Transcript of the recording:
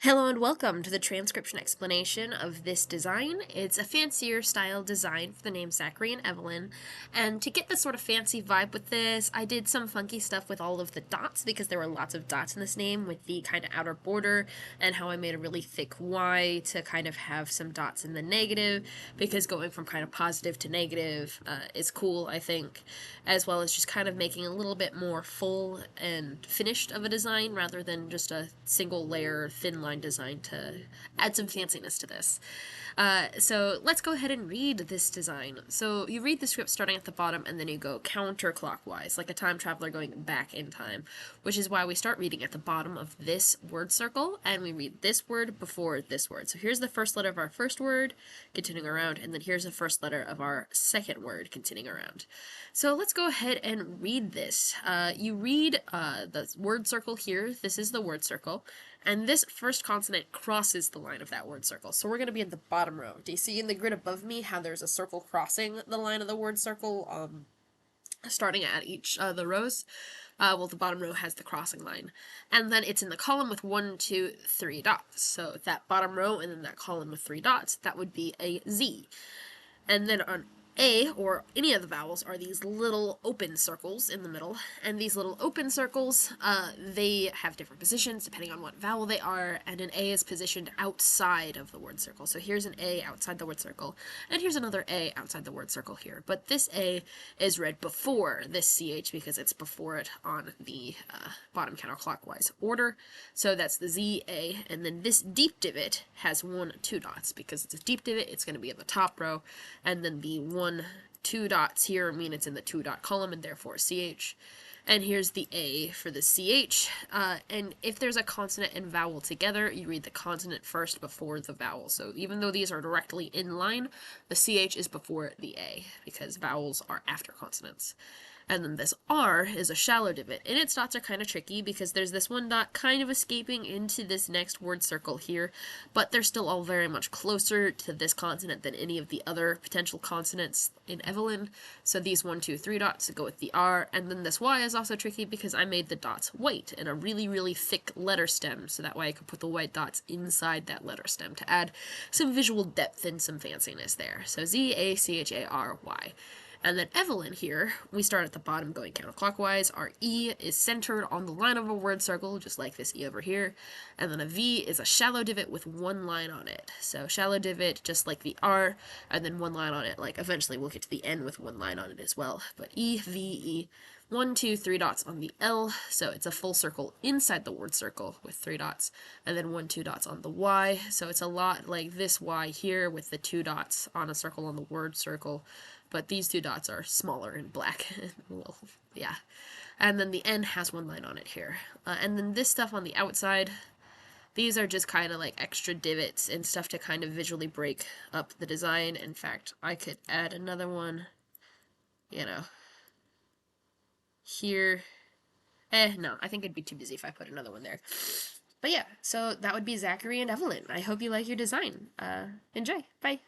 Hello and welcome to the transcription explanation of this design. It's a fancier style design for the name Zachary and Evelyn, and to get this sort of fancy vibe with this, I did some funky stuff with all of the dots because there were lots of dots in this name with the kind of outer border, and how I made a really thick Y to kind of have some dots in the negative, because going from kind of positive to negative is cool, I think, as well as just kind of making a little bit more full and finished of a design rather than just a single layer thin line design to add some fanciness to this. So let's go ahead and read this design. So you read the script starting at the bottom and then you go counterclockwise, like a time traveler going back in time, which is why we start reading at the bottom of this word circle and we read this word before this word. So here's the first letter of our first word, continuing around, and then here's the first letter of our second word, continuing around. So let's go ahead and read this. You read the word circle here. This is the word circle. And this first consonant crosses the line of that word circle. So we're going to be in the bottom row. Do you see in the grid above me how there's a circle crossing the line of the word circle, starting at each of the rows? Well, the bottom row has the crossing line. And then it's in the column with 1, 2, 3 dots. So that bottom row and then that column with 3 dots, that would be a Z. And then on A, or any of the vowels, are these little open circles in the middle, and these little open circles, they have different positions depending on what vowel they are, and an A is positioned outside of the word circle. So here's an A outside the word circle, and here's another A outside the word circle here. But this A is read before this CH because it's before it on the bottom counterclockwise order. So that's the Z, A, and then this deep divot has 1, 2 dots. Because it's a deep divot, it's going to be in the top row, and then the 1, 2 dots here mean it's in the 2 dot column and therefore CH. And here's the A for the CH. And if there's a consonant and vowel together, you read the consonant first before the vowel. So even though these are directly in line, the CH is before the A because vowels are after consonants. And then this R is a shallow divot, and its dots are kind of tricky because there's this one dot kind of escaping into this next word circle here, but they're still all very much closer to this consonant than any of the other potential consonants in Evelyn. So these 1, 2, 3 dots go with the R, and then this Y is also tricky because I made the dots white in a really, really thick letter stem, so that way I could put the white dots inside that letter stem to add some visual depth and some fanciness there. So Z, A, C, H, A, R, Y. And then Evelyn here, we start at the bottom going counterclockwise. Our E is centered on the line of a word circle, just like this E over here. And then a V is a shallow divot with 1 line on it. So shallow divot, just like the R, and then 1 line on it. Like eventually we'll get to the N with 1 line on it as well. But E, V, E. 1, 2, 3 dots on the L, so it's a full circle inside the word circle with 3 dots, and then 1, 2 dots on the Y, so it's a lot like this Y here with the 2 dots on a circle on the word circle, but these 2 dots are smaller and black. Well, yeah. And then the N has 1 line on it here. And then this stuff on the outside, these are just kind of like extra divots and stuff to kind of visually break up the design. In fact, I could add another one, you know, here. No, I think it'd be too busy if I put another one there. But yeah, so that would be Zachary and Evelyn. I hope you like your design. Enjoy. Bye.